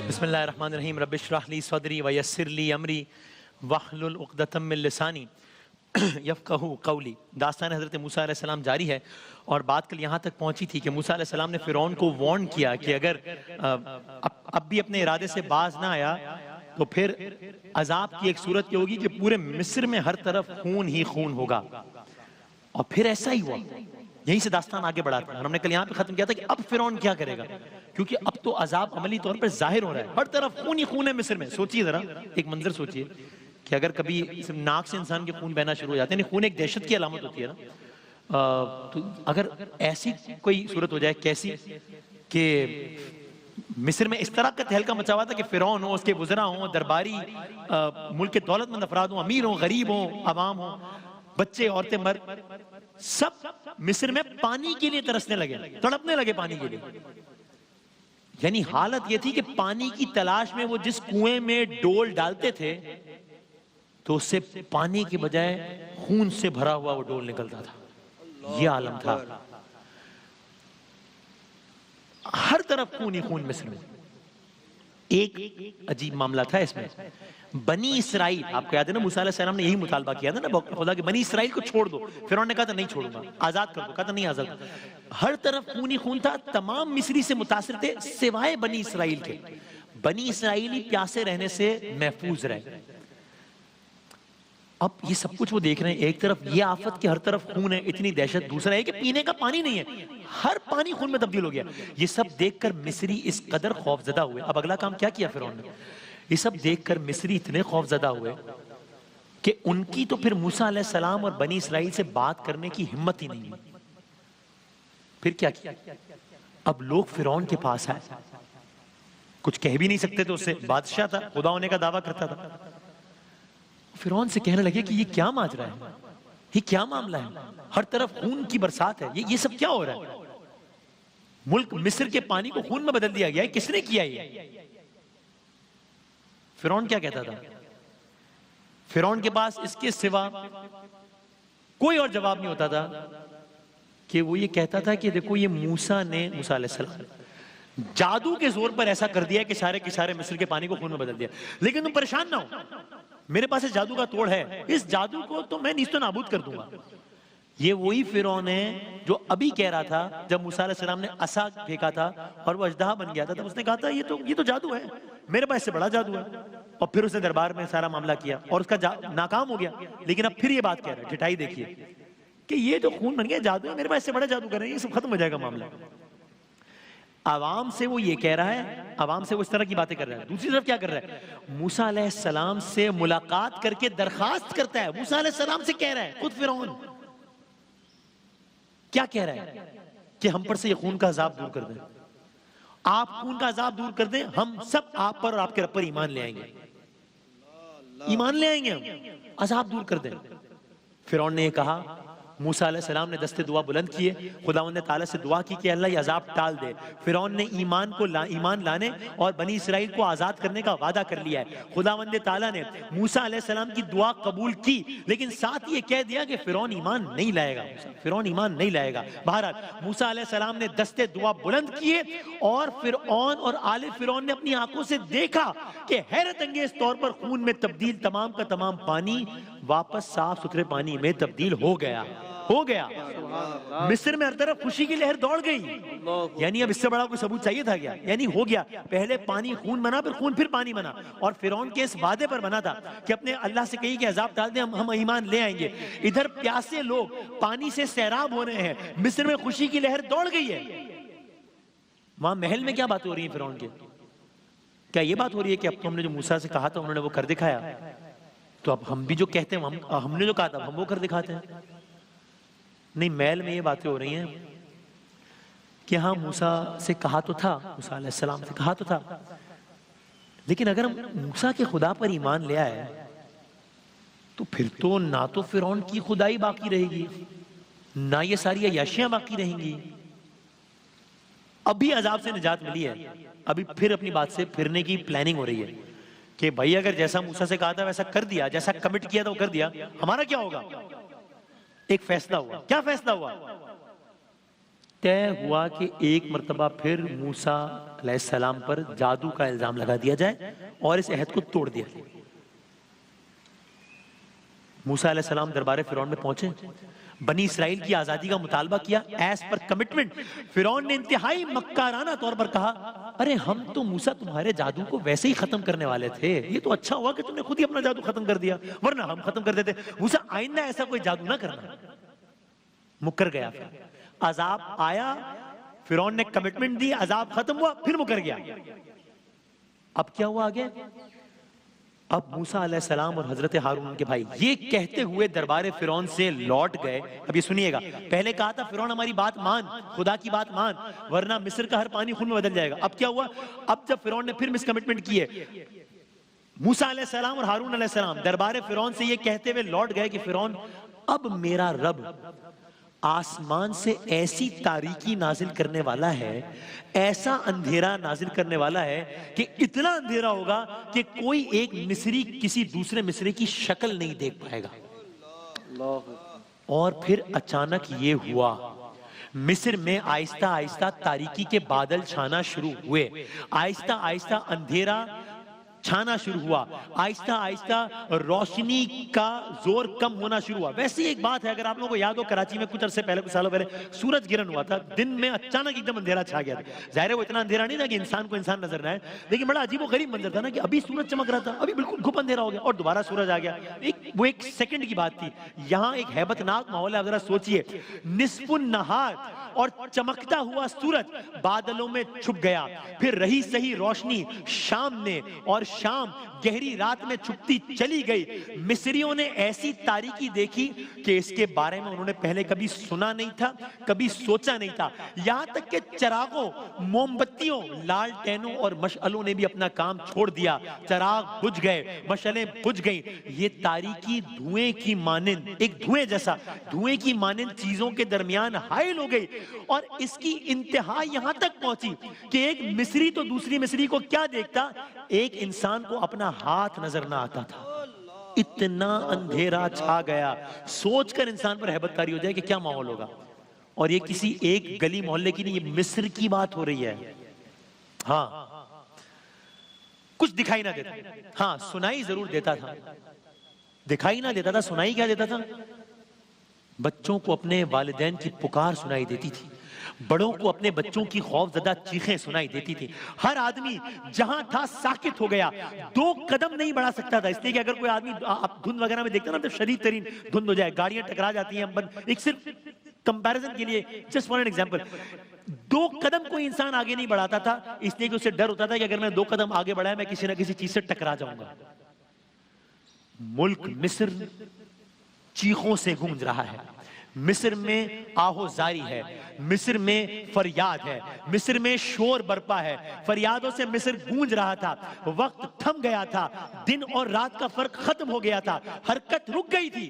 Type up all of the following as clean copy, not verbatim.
بسم اللہ الرحمن الرحیم رب اشرح لی صدری ویسر لی امری واحلل عقدۃ من لسانی یفقہوا قولی۔ داستان حضرت موسیٰ علیہ السلام جاری ہے، اور بات کل یہاں تک پہنچی تھی کہ موسیٰ علیہ السلام نے فرعون کو وارن کیا کہ اگر اب بھی اپنے ارادے سے باز نہ آیا تو پھر عذاب کی ایک صورت یہ ہوگی کہ پورے مصر میں ہر طرف خون ہی خون ہوگا۔ اور پھر ایسا ہی ہوا، یہیں سے داستان آگے بڑھاتے ہیں۔ اور ہم نے کل یہاں پہ ختم کیا تھا کہ اب فرعون کیا کرے گا، کیونکہ اب تو عذاب عملی طور پر ظاہر ہو رہا ہے، ہر طرف خون ہی خون ہے مصر میں۔ سوچئے ذرا ایک منظر سوچئے کہ اگر کبھی ناک سے انسان کے خون بہنا شروع ہو جاتے ہیں، خون ایک دہشت کی علامت ہوتی ہے نا، تو اگر ایسی کوئی صورت ہو جائے، کیسی کہ مصر میں اس طرح کا تہلکہ مچا ہوا تھا کہ فرعون ہو، اس کے وزراء ہوں، درباری، ملک کے دولت مند افراد ہوں، امیر ہوں، غریب ہوں، عوام ہوں، بچے، عورتیں، مرد، سب مصر میں پانی کے لیے ترسنے لگے، تڑپنے لگے پانی کے لیے۔ یعنی حالت یہ تھی کہ پانی کی تلاش میں وہ جس کنویں میں ڈول ڈالتے تھے تو اس سے پانی کے بجائے خون سے بھرا ہوا وہ ڈول نکلتا تھا۔ یہ عالم تھا، ہر طرف خون ہی خون مصر میں۔ ایک عجیب معاملہ تھا اس میں، بنی اسرائیل، آپ کو یاد ہے نا موسیٰ علیہ السلام نے یہی مطالبہ کیا تھا نا خدا کہ بنی اسرائیل کو چھوڑ دو۔ فرعون نے کہا تھا نہیں چھوڑوں گا، آزاد کر دو، کہا تھا نہیں آزاد۔ ہر طرف خون ہی خون تھا، تمام مصری سے متاثر تھے سوائے بنی اسرائیل کے۔ بنی اسرائیلی پیاسے رہنے سے محفوظ رہے۔ اب یہ سب کچھ وہ دیکھ رہے ہیں، ایک طرف یہ آفت کہ ہر طرف خون ہے، اتنی دہشت، دوسرا ہے کہ پینے کا پانی نہیں ہے، ہر پانی خون میں تبدیل ہو گیا۔ یہ سب دیکھ کر مصری اس قدر خوف زدہ ہوئے۔ اب اگلا کام کیا کیا فرعون نے؟ یہ سب دیکھ کر مصری اتنے خوف زدہ ہوئے کہ ان کی تو پھر موسیٰ علیہ السلام اور بنی اسرائیل سے بات کرنے کی ہمت ہی نہیں ہوئی۔ پھر کیا کیا؟ اب لوگ فرعون کے پاس آئے، کچھ کہہ بھی نہیں سکتے تھے، اس سے بادشاہ تھا، خدا ہونے کا دعویٰ کرتا تھا۔ فرعون سے کہنے لگے کہ یہ کیا ماجرا ہے، یہ کیا معاملہ ہے، ہر طرف خون کی برسات ہے، یہ سب کیا ہو رہا ہے؟ ملک مصر کے پانی کو خون میں بدل دیا گیا ہے، کس نے کیا یہ؟ فرعون کیا کہتا تھا؟ فرعون کے پاس اس کے سوا کوئی اور جواب نہیں ہوتا تھا کہ وہ یہ کہتا تھا کہ دیکھو یہ موسیٰ علیہ السلام جادو کے زور پر ایسا کر دیا کہ سارے کے سارے مصر کے پانی کو خون میں بدل دیا، لیکن تم پریشان نہ ہو، میرے پاس اس جادو کا توڑ ہے، اس جادو کو تو میں نیست و نابود کر دوں گا۔ یہ وہی فرعون ہے جو ابھی کہہ رہا تھا جب موسیٰ علیہ السلام نے عصا پھینکا تھا اور وہ اژدہا بن گیا تھا، تب اس نے کہا تھا یہ تو جادو ہے، میرے پاس سے بڑا جادو ہے۔ اور پھر اس نے دربار میں سارا معاملہ کیا اور اس کا ناکام ہو گیا، لیکن اب پھر یہ بات کہہ رہا ہے، ڈٹائی دیکھیے کہ یہ جو خون بن گیا جادو ہے، میرے پاس سے بڑا جادو کر رہے ہیں، یہ سب ختم ہو جائے گا معاملہ۔ عوام سے وہ یہ کہہ رہا ہے، عوام سے وہ اس طرح کی باتیں کر رہا ہے۔ دوسری طرف کیا کر رہا ہے؟ موسیٰ علیہ السلام سے ملاقات کر کے درخواست کرتا ہے، موسیٰ علیہ السلام سے کہہ رہا ہے، خود فرعون کیا کہہ رہا ہے کہ ہم پر سے یہ خون کا عذاب دور کر دیں، آپ خون کا عذاب دور کر دیں، ہم سب آپ پر اور آپ کے رب پر ایمان لے آئیں گے، ایمان لے آئیں گے، ہم عذاب دور کر دیں۔ فرعون نے یہ کہا، موسیٰ علیہ السلام نے دستے دعا بلند کیے، خداوند تعالیٰ سے دعا کی کہ اللہ یہ عذاب ٹال دے۔ فرعون نے ایمان لانے اور بنی اسرائیل کو آزاد کرنے کا وعدہ کر لیا ہے۔ خداوند تعالیٰ نے موسیٰ علیہ السلام کی دعا قبول کی، لیکن ساتھ یہ کہہ دیا کہ فرعون ایمان نہیں لائے گا، فرعون ایمان نہیں لائے گا۔ بہرحال موسیٰ علیہ السلام نے دستے دعا بلند کیے اور فرعون اور آل فرعون نے اپنی آنکھوں سے دیکھا کہ حیرت انگیز طور پر خون میں تبدیل تمام کا تمام پانی واپس صاف ستھرے پانی میں تبدیل ہو گیا۔ مصر میں ہر طرف خوشی کی لہر دوڑ گئی۔ یعنی اب اس سے بڑا کوئی ثبوت چاہیے تھا کیا؟ یعنی ہو گیا، پہلے پانی خون بنا، پھر خون پھر پانی بنا، اور فرعون کے اس وعدے پر بنا تھا کہ اپنے اللہ سے کہی کہ عذاب ڈال دیں، ہم ایمان لے آئیں گے۔ ادھر پیاسے لوگ پانی سے سیراب ہو رہے ہیں، مصر میں خوشی کی لہر دوڑ گئی ہے۔ وہاں محل میں کیا بات ہو رہی ہے فرعون کے؟ کیا یہ بات ہو رہی ہے کہ اب تو ہم نے جو موسیٰ سے کہا تھا انہوں نے وہ کر دکھایا، تو اب ہم بھی جو کہتے ہیں ہم نے جو کہا تھا ہم وہ کر دکھاتے ہیں؟ نہیں، محل میں یہ باتیں ہو رہی ہیں کہ ہاں موسیٰ سے کہا تو تھا، موسیٰ علیہ السلام سے کہا تو تھا، لیکن اگر ہم موسیٰ کے خدا پر ایمان لے آئے تو پھر تو نہ تو فرعون کی خدائی باقی رہے گی، نہ یہ ساری عیاشیاں باقی رہیں گی۔ ابھی عذاب سے نجات ملی ہے، ابھی پھر اپنی بات سے پھرنے کی پلاننگ ہو رہی ہے کہ بھائی اگر جیسا موسیٰ سے کہا تھا ویسا کر دیا، جیسا کمٹ کیا تھا وہ کر دیا، ہمارا کیا ہوگا؟ ایک فیصلہ ہوا۔ کیا فیصلہ ہوا؟ طے ہوا کہ ایک مرتبہ پھر موسیٰ علیہ السلام پر جادو کا الزام لگا دیا جائے اور اس عہد کو توڑ دیا جائے۔ موسیٰ علیہ السلام دربار فرعون میں پہنچے، بنی اسرائیل کی آزادی کا مطالبہ کیا ایز پر کمٹمنٹ۔ فرعون نے انتہائی مکارانہ طور پر کہا ارے ہم تو موسیٰ تمہارے جادو کو ویسے ہی ختم کرنے والے تھے، یہ تو اچھا ہوا کہ تم نے خود ہی اپنا جادو ختم کر دیا، ورنہ ہم ختم کر دیتے۔ موسیٰ آئندہ ایسا کوئی جادو نہ کرنا۔ مکر گیا، عذاب آیا، فرعون نے کمٹمنٹ دی، عذاب ختم ہوا، پھر مکر گیا۔ اب کیا ہوا آگے؟ اب موسیٰ علیہ السلام اور حضرت ہارون کے بھائی یہ کہتے ہوئے دربار فرعون سے لوٹ گئے۔ اب یہ سنیے گا، پہلے کہا تھا فرعون ہماری بات مان، خدا کی بات مان، ورنہ مصر کا ہر پانی خون میں بدل جائے گا۔ اب کیا ہوا؟ اب جب فرعون نے پھر مس کمٹمنٹ کی ہے، موسیٰ علیہ السلام اور ہارون علیہ السلام دربار فرعون سے یہ کہتے ہوئے لوٹ گئے کہ فرعون اب میرا رب آسمان سے ایسی تاریکی نازل کرنے والا ہے، ایسا اندھیرا نازل کرنے والا ہے کہ اتنا اندھیرا ہوگا کہ کوئی ایک مصری کسی دوسرے مصری کی شکل نہیں دیکھ پائے گا۔ اور پھر اچانک یہ ہوا، مصر میں آہستہ آہستہ تاریکی کے بادل چھانا شروع ہوئے، آہستہ آہستہ اندھیرا چھانا شروع ہوا، آہستہ آہستہ روشنی کا زور کم ہونا شروع ہوا۔ ویسے ایک بات ہے، اگر آپ لوگوں کو یاد ہو، کراچی میں کچھ عرصے پہلے، کچھ سالوں پہلے سورج گرہن ہوا تھا، دن میں اچانک ایک دم اندھیرا چھا گیا تھا۔ ظاہر ہے وہ اتنا اندھیرا نہیں تھا کہ انسان کو انسان نظر نہ آئے، لیکن بڑا عجیب و غریب منظر تھا نا کہ ابھی سورج چمک رہا تھا، ابھی بالکل گھپ اندھیرا ہو گیا اور دوبارہ سورج آ گیا۔ وہ ایک سیکنڈ کی بات تھی۔ یہاں ایک ہیبت ناک ماحول ہے، اگر آپ سوچئے، نصف النہار اور چمکتا ہوا سورج بادلوں میں چھپ گیا، پھر رہی سہی روشنی شام نے، اور شام گہری رات میں چھپتی چلی گئی۔ مصریوں نے ایسی تاریکی دیکھی کہ اس کے بارے میں انہوں نے پہلے کبھی سنا نہیں تھا، کبھی سوچا نہیں تھا۔ یہاں تک کہ چراغوں، موم بتیوں، لالٹینوں اور مشعلوں نے بھی اپنا کام چھوڑ دیا، چراغ بجھ گئے، مشعلیں بجھ گئیں۔ یہ تاریکی دھوئیں کی مانند، ایک دھوئیں جیسا، دھوئیں کی مانند چیزوں کے درمیان حائل ہو گئی، اور اس کی انتہا یہاں تک پہنچی کہ ایک مصری تو دوسری مصری کو کیا دیکھتا، ایک انسان کو اپنا ہاتھ نظر نہ آتا تھا۔ اتنا اندھیرا چھا گیا، سوچ کر انسان پر ہیبت طاری ہو جائے کہ کیا ماحول ہوگا۔ اور یہ کسی ایک گلی محلے کی نہیں، یہ مصر کی بات ہو رہی ہے۔ ہاں کچھ دکھائی نہ دیتا، ہاں سنائی ضرور دیتا تھا، دکھائی نہ دیتا تھا۔ سنائی کیا دیتا تھا؟ بچوں کو اپنے والدین کی پکار سنائی دیتی تھی، بڑوں کو اپنے بچوں کی خوف زدہ چیخیں سنائی دیتی تھی۔ ہر آدمی جہاں تھا ساکت ہو گیا، 2 قدم نہیں بڑھا سکتا تھا، اس لیے کہ اگر کوئی آدمی آپ دھند وغیرہ میں دیکھتا نا تو شدید ترین دھند ہو جائے، گاڑیاں ٹکرا جاتی ہیں۔ ایک صرف کمپیریزن کے لیے، جسٹ فار این ایگزامپل، 2 قدم کوئی انسان آگے نہیں بڑھاتا تھا، اس لیے کہ اسے ڈر ہوتا تھا کہ اگر میں 2 قدم آگے بڑھایا میں کسی نہ کسی چیز سے ٹکرا جاؤں گا۔ ملک مصر چیخوں سے گونج رہا ہے، مصر میں آہو زاری ہے، مصر میں فریاد ہے، مصر میں شور برپا ہے، فریادوں سے مصر گونج رہا تھا۔ وقت تھم گیا تھا، دن اور رات کا فرق ختم ہو گیا تھا، حرکت رک گئی تھی۔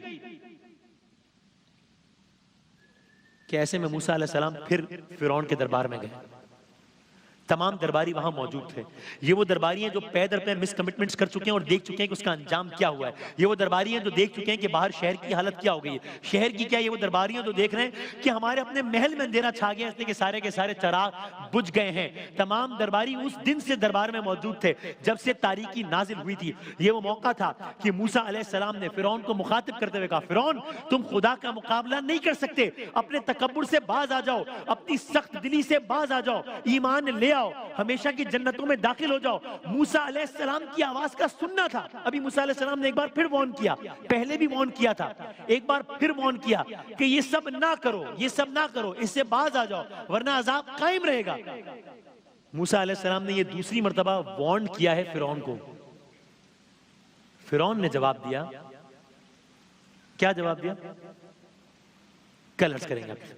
کہ ایسے میں موسیٰ علیہ السلام پھر فرعون کے دربار میں گئے۔ تمام درباری وہاں موجود تھے۔ یہ وہ درباری ہیں جو پے در پے مس کمٹمنٹس کر چکے ہیں اور دیکھ چکے ہیں کہ اس کا انجام کیا ہوا ہے۔ یہ وہ درباری ہیں جو دیکھ چکے ہیں کہ باہر شہر کی حالت کیا ہو گئی ہے، شہر کی کیا۔ یہ وہ درباری ہیں جو دیکھ رہے ہیں کہ ہمارے اپنے محل میں اندھیرا چھا گیا، اس لیے کہ سارے کے سارے چراغ بجھ گئے ہیں۔ تمام درباری اس دن سے دربار میں موجود تھے جب سے تاریکی نازل ہوئی تھی۔ یہ وہ موقع تھا کہ موسیٰ علیہ السلام نے فرعون کو مخاطب کرتے ہوئے کہا، فرعون تم خدا کا مقابلہ نہیں کر سکتے، اپنے تکبر سے باز آ جاؤ، اپنی سخت دلی سے باز آ جاؤ، ایمان لے آؤ، ہمیشہ کی جنتوں میں داخل ہو جاؤ۔ موسیٰ علیہ السلام کی آواز کا سننا تھا۔ ابھی موسیٰ علیہ السلام نے ایک بار پھر وارن کیا، پہلے بھی وارن کیا تھا، ایک بار پھر وارن کیا کہ یہ سب نہ کرو، یہ سب نہ کرو، اس سے باز آ جاؤ ورنہ عذاب قائم رہے گا۔ موسیٰ علیہ السلام نے یہ دوسری مرتبہ وارن کیا ہے فرعون کو۔ فرعون نے جواب دیا، کیا جواب دیا؟ کل عرض کریں گے آپ۔